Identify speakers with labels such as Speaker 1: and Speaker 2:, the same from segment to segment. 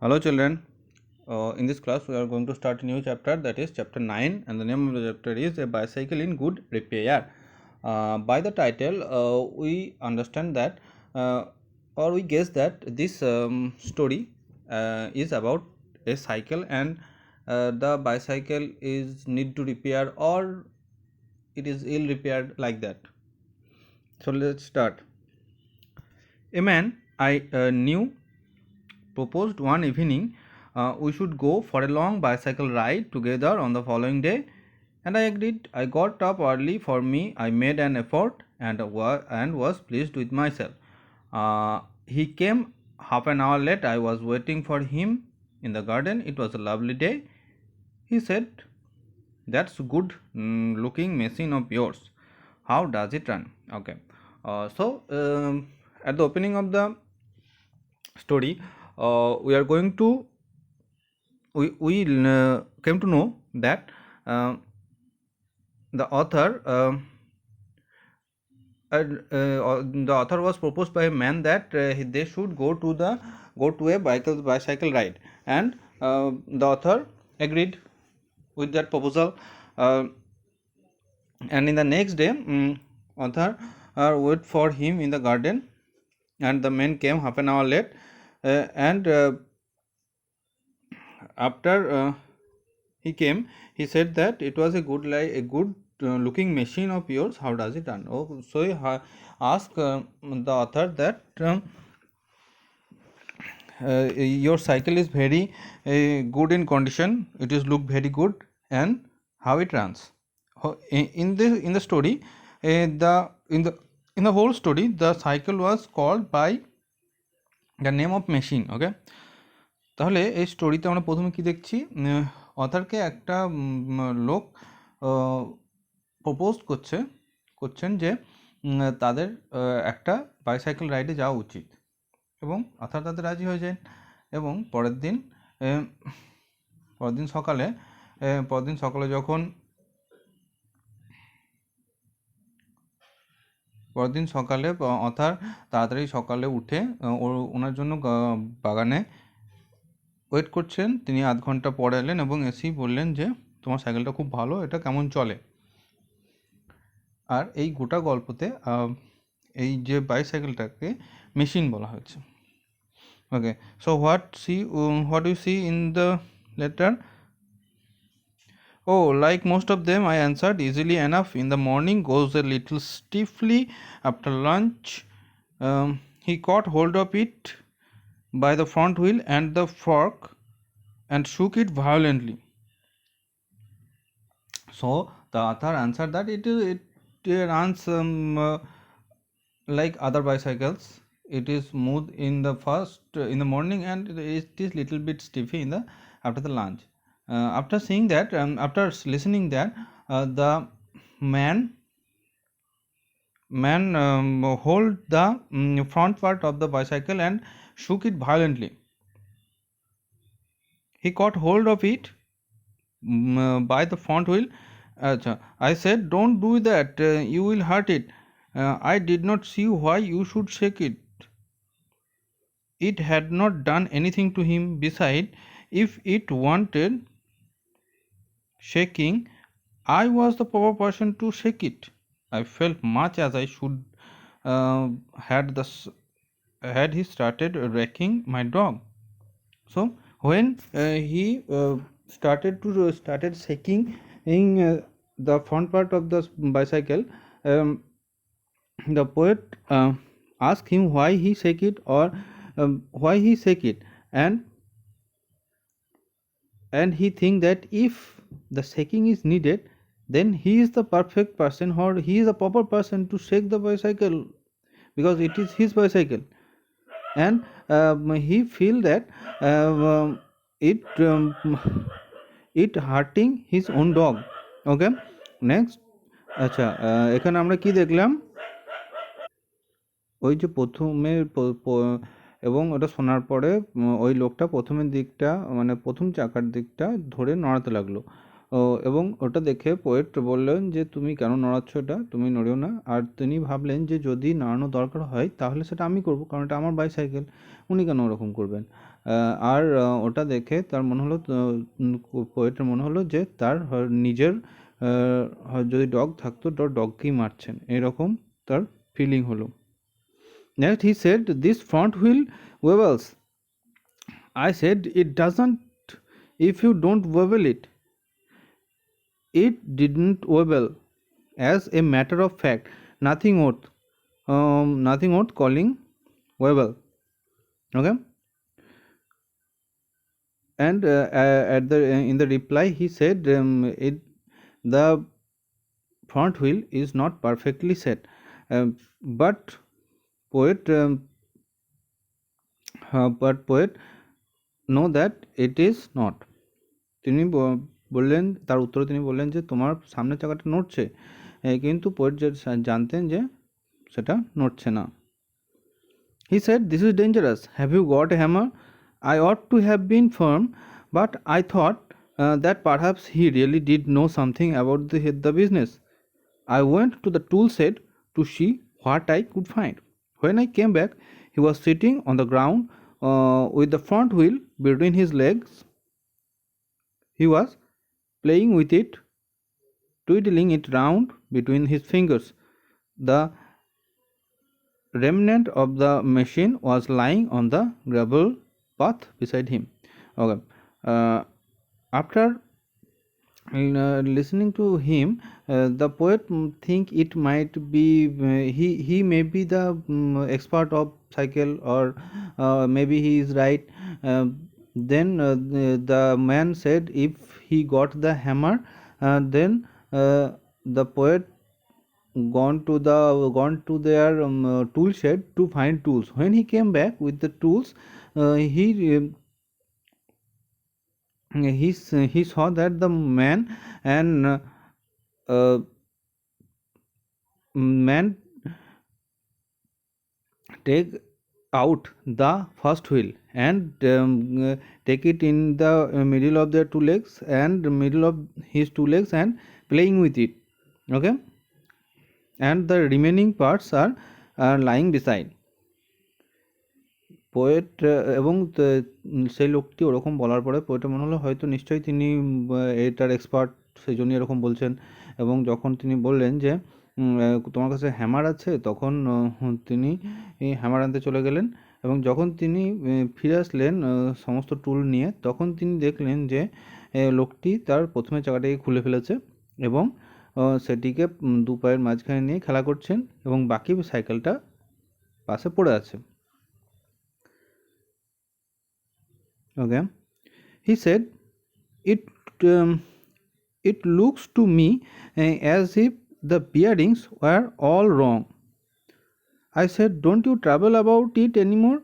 Speaker 1: Hello children, in this class we are going to start a new chapter, that is chapter 9, and the name of the chapter is A Bicycle in Good Repair. By the title we understand that or we guess that this story is about a cycle, and the bicycle is need to repair or it is ill repaired, like that. So let's start. A man I knew proposed one evening we should go for a long bicycle ride together on the following day, and I agreed. I got up early for me. I made an effort and was pleased with myself. He came half an hour late. I was waiting for him in the garden. It was a lovely day. He said, "That's good looking machine of yours. How does it run?" Okay. At the opening of the story, we are going to we came to know that the author the author was proposed by a man that they should go to a bicycle ride, and the author agreed with that proposal. And in the next day, author wait for him in the garden, and the man came half an hour late, and after he came, he said that it was a good looking machine of yours. How does it run? Oh, so he asked the author that your cycle is very good in condition. It is look very good, and how it runs. In the story, the in the whole story, the cycle was called by the name of machine. Okay. তাহলে এই স্টোরিতে আমরা প্রথমে কি দেখছি, অথারকে একটা লোক propose করছেন যে তাদের একটা বাইসাইকেল রাইডে যাওয়া উচিত, এবং অথার তাদের রাজি হয়ে যায়। এবং পরের দিন সকালে যখন অথার তাড়াতাড়ি সকালে উঠে ওনার জন্য বাগানে ওয়েট করছেন। তিনি আধ ঘন্টা পরে এলেন এবং এসেই বললেন যে তোমার সাইকেলটা খুব ভালো, এটা কেমন চলে। আর এই গোটা গল্পতে এই যে বাইসাইকেলটাকে মেশিন বলা হয়েছে। Okay, so what you see in the letter? Oh, like most of them, I answered easily enough. In the morning, goes a little stiffly. After lunch, he caught hold of it by the front wheel and the fork and shook it violently. So the author answered that it runs like other bicycles. It is smooth in the in the morning, and it is little bit stiffy in the after the lunch. After seeing that, after listening that, the man hold the front part of the bicycle and shook it violently. He caught hold of it by the front wheel. I said, don't do that, you will hurt it. I did not see why you should shake it. It had not done anything to him. Besides, if it wanted shaking, I was the proper person to shake it. I felt much as I should had he started wrecking my dog. So when he started shaking in the front part of the bicycle, the poet asked him why he shake it, or why he shake it, and he think that if the shaking is needed, then he is the perfect person, or he is the proper person to shake the bicycle, because it is his bicycle, and he feel that it hurting his own dog. Okay, next. আচ্ছা, এখানে আমরা কি দেখলাম, ওই যে প্রথমে এবং ওটা শোনার পরে ওই লোকটা প্রথমের দিকটা মানে প্রথম চাকার দিকটা ধরে নড়াতে লাগলো। এবং ওটা দেখে পোয়েট বললেন যে তুমি কেন নড়াচ্ছ, এটা তুমি নড়িও না। আর তিনি ভাবলেন যে যদি নাড়ানো দরকার হয় তাহলে সেটা আমি করব, কারণ এটা আমার বাইসাইকেল, উনি কেন ওরকম করবেন। আর ওটা দেখে তার মনে হলো, পোয়েটের মনে হলো যে তার নিজের যদি ডগ থাকতো ডগকেই মারছেন, এরকম তার ফিলিং হলো। Next he said, this front wheel wobbles. I said, it doesn't if you don't wobble it. It didn't wobble. As a matter of fact, nothing worth calling wobble. Okay. And in the reply he said, the front wheel is not perfectly set, but poet know that it is not. তিনি বললেন, তার উত্তরে তিনি বললেন যে তোমার সামনের চাকাটা নড়ছে, কিন্তু পোয়েট জানতেন যে সেটা নড়ছে না। He said, this is dangerous. Have you got a hammer? I ought to have been firm, but I thought that perhaps he really did know something about the business. I went to the tool shed to see what I could find. When I came back, he was sitting on the ground with the front wheel between his legs. He was playing with it, twiddling it round between his fingers. The remnant of the machine was lying on the gravel path beside him. Okay. After listening to him, the poet think it might be he may be the expert of cycle, or maybe he is right. Then the man said if he got the hammer, then the poet gone to their tool shed to find tools. When he came back with the tools, he saw that the man take out the first wheel and take it in the middle of their two legs and middle of his two legs and playing with it. Okay. And the remaining parts are lying beside. Poet এবং সেই লোকটি ওরকম বলার পরে পোয়েটের মনে হলো হয়তো নিশ্চয়ই তিনি এটার এক্সপার্ট, সেই জন্যই এরকম বলছেন। এবং যখন তিনি বললেন যে তোমার কাছে হ্যামার আছে, তখন তিনি হ্যামার আনতে চলে গেলেন। এবং যখন তিনি ফিরে আসলেন সমস্ত টুল নিয়ে, তখন তিনি দেখলেন যে লোকটি তার প্রথমে চাকাটাকে খুলে ফেলেছে এবং সেটিকে দু পায়ের মাঝখানে নিয়ে খেলা করছেন, এবং বাকি সাইকেলটা পাশে পড়ে আছে। Okay. He said, it looks to me as if the bearings were all wrong. I said, don't you trouble about it anymore.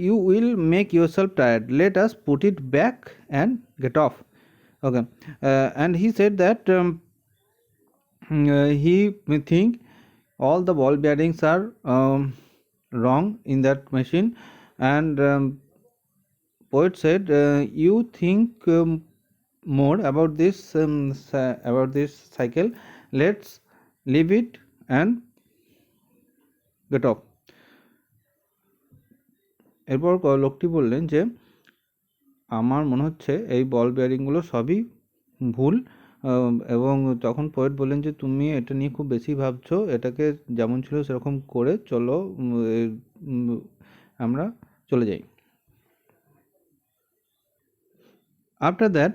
Speaker 1: You will make yourself tired. Let us put it back and get off. Okay. And he said that he may think all the ball bearings are wrong in that machine. And poet said, you think more about this cycle. Let's leave it and get off. এরপর লোকটি বললেন যে আমার মনে হচ্ছে এই বল বেয়ারিংগুলো সবই ভুল। এবং তখন পোয়েট বললেন যে তুমি এটা নিয়ে খুব বেশি ভাবছো, এটাকে যেমন ছিল সেরকম করে চলো, আমরা চলে যাই। After that,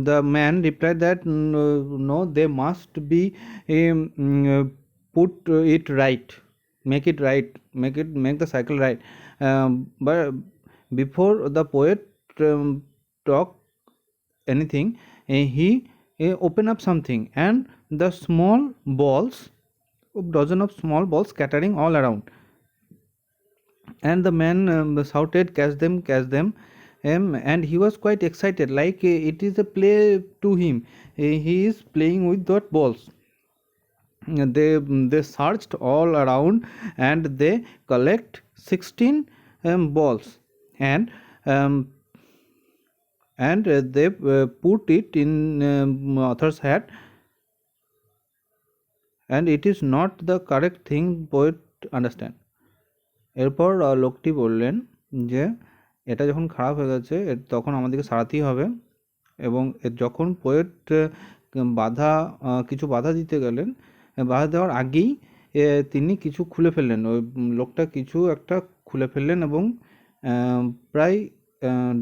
Speaker 1: the man replied that no, they must be put it right, make the cycle right. But before the poet talk anything, he open up something, and the dozen of small balls scattering all around. And the man shouted, catch them. And he was quite excited, like it is a play to him. He is playing with that balls. They searched all around and they collect 16 balls, and they put it in author's hat, and it is not the correct thing poet understand. এরপর লোকটি বললেন যে এটা যখন খারাপ হয়ে গেছে তখন আমাদেরকে সারাতেই হবে, এবং যখন পোয়েট কিছু বাধা দিতে গেলেন, বাধা দেওয়ার আগেই তিনি কিছু খুলে ফেললেন, ওই লোকটা কিছু একটা খুলে ফেললেন এবং প্রায়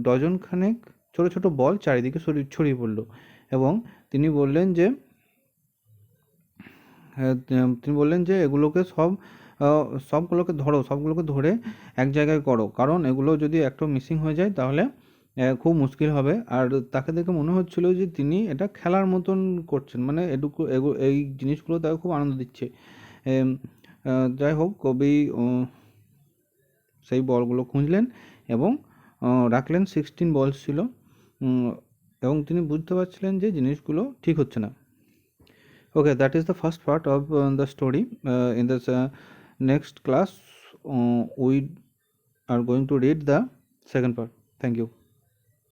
Speaker 1: ডজন খানেক ছোট ছোট বল চারিদিকে ছড়িয়ে পড়ল, এবং তিনি বললেন যে এগুলোকে সবগুলোকে ধরে এক জায়গায় করো, কারণ এগুলো যদি একটা মিসিং হয়ে যায় তাহলে খুব মুশকিল হবে। আর তাকে দেখে মনে হচ্ছিল যে তিনি এটা খেলার মতন করছেন, মানে এই জিনিসগুলো তাকে খুব আনন্দ দিচ্ছে। যাই হোক, কবি সেই বলগুলো খুঁজলেন এবং রাখলেন। 16 বল ছিল, এবং তিনি বুঝতে পারছিলেন যে জিনিসগুলো ঠিক হচ্ছে না। Okay, that is the first part of the story. In this next class, we are going to read the second part. Thank you.